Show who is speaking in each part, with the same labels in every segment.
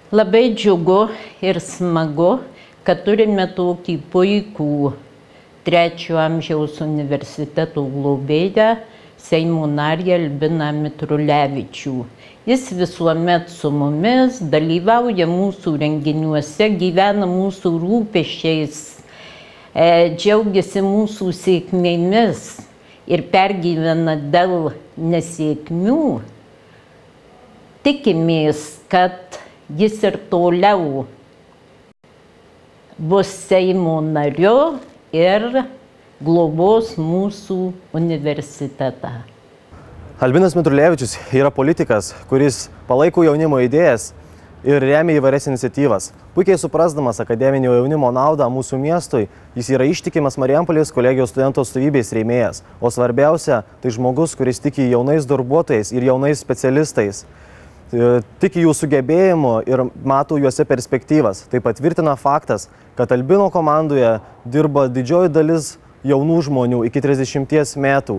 Speaker 1: Labai džiugu ir smagu, kad turime tokį puikų trečiojo amžiaus universiteto globėją, Seimo narį Albiną Mitrulevičių. Jis visuomet su mumis, dalyvauja mūsų renginiuose, gyvena mūsų rūpesčiais, džiaugiasi mūsų sėkmėmis ir pergyvena dėl nesėkmių. Tikimės, kad jis ir toliau bus Seimo nariu ir globos mūsų universitetą.
Speaker 2: Albinas Mitrulevičius yra politikas, kuris palaiko jaunimo idėjas ir remia įvairias iniciatyvas. Puikiai suprasdamas akademinio jaunimo naudą mūsų miestui, jis yra ištikimas Marijampolės kolegijos studentų atstovybės rėmėjas, o svarbiausia, tai žmogus, kuris tiki jaunais darbuotojais ir jaunais specialistais, tiki jų sugebėjimu ir mato juose perspektyvas. Tai patvirtina faktas, kad Albino komandoje dirba didžioji dalis jaunų žmonių iki 30 metų.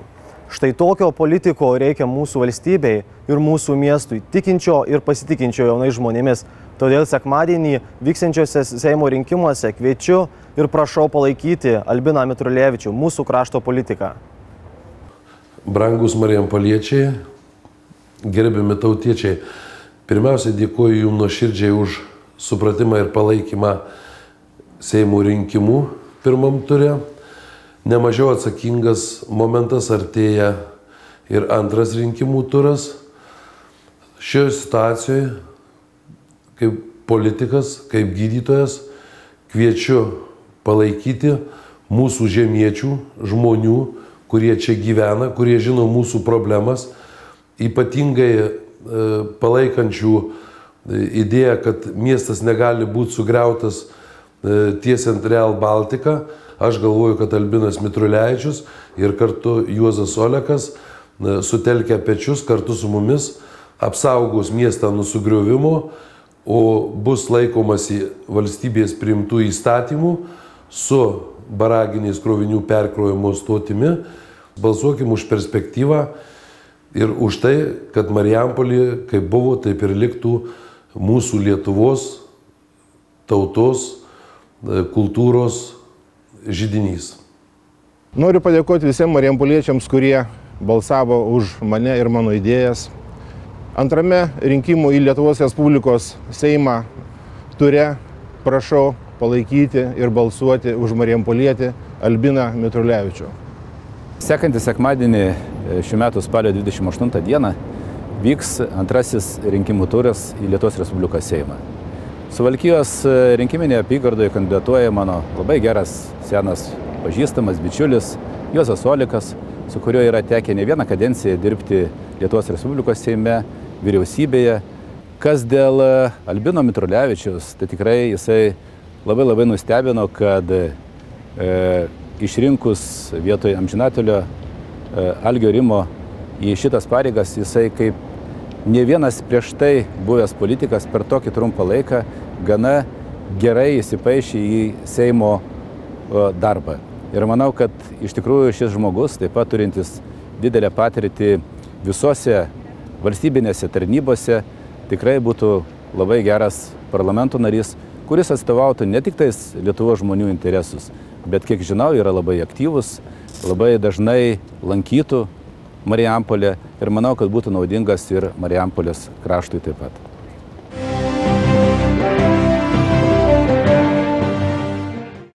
Speaker 2: Štai tokio politiko reikia mūsų valstybei ir mūsų miestui, tikinčio ir pasitikinčio jaunais žmonėmis. Todėl sekmadienį vyksiančiuose Seimo rinkimuose kviečiu ir prašau palaikyti Albiną Mitrulevičių, mūsų krašto politiką.
Speaker 3: Brangus marijampoliečiai, gerbiami tautiečiai, pirmiausia dėkoju jums nuoširdžiai už supratimą ir palaikymą Seimo rinkimų pirmam ture. Nemažiau atsakingas momentas artėja ir antras rinkimų turas. Šioje situacijoje, kaip politikas, kaip gydytojas, kviečiu palaikyti mūsų žemiečių, žmonių, kurie čia gyvena, kurie žino mūsų problemas, ypatingai palaikančių idėją, kad miestas negali būti sugriautas tiesiant Real Baltica. Aš galvoju, kad Albinas Mitrulevičius ir kartu Juozas Olekas sutelkę pečius kartu su mumis apsaugos miestą nuo sugriovimo, o bus laikomasi valstybės priimtų įstatymų su baraginiais krovinių perkrovimo stotimi. Balsuokim už perspektyvą ir už tai, kad Marijampolė, kaip buvo, taip ir liktų mūsų Lietuvos tautos kultūros židinys.
Speaker 4: Noriu padėkoti visiems marijampoliečiams, kurie balsavo už mane ir mano idėjas. Antrame rinkimų į Lietuvos Respublikos Seimą ture prašau palaikyti ir balsuoti už marijampolietį Albiną Mitrulevičių.
Speaker 5: Sekantį sekmadienį šių metų spalio 28 dieną vyks antrasis rinkimų turas į Lietuvos Respublikos Seimą. Suvalkijos rinkiminėje apygardoje kandidatuoja mano labai geras, senas, pažįstamas bičiulis Juozas Olekas, su kuriuo yra tekę ne vieną kadenciją dirbti Lietuvos Respublikos Seime, vyriausybėje. Kas dėl Albino Mitrulevičiaus, tai tikrai jisai labai nustebino, kad išrinkus vietoj amžinatilio Algio Rimo į šitas pareigas, jisai kaip ne vienas prieš tai buvęs politikas per tokį trumpą laiką gana gerai įsipaišė į Seimo darbą. Ir manau, kad iš tikrųjų šis žmogus, taip pat turintis didelę patirtį visose valstybinėse tarnybose, tikrai būtų labai geras parlamento narys, kuris atstovautų ne tik tais Lietuvos žmonių interesus, bet, kiek žinau, yra labai aktyvus, labai dažnai lankytų Marijampolę ir manau, kad būtų naudingas ir Marijampolės kraštui taip pat.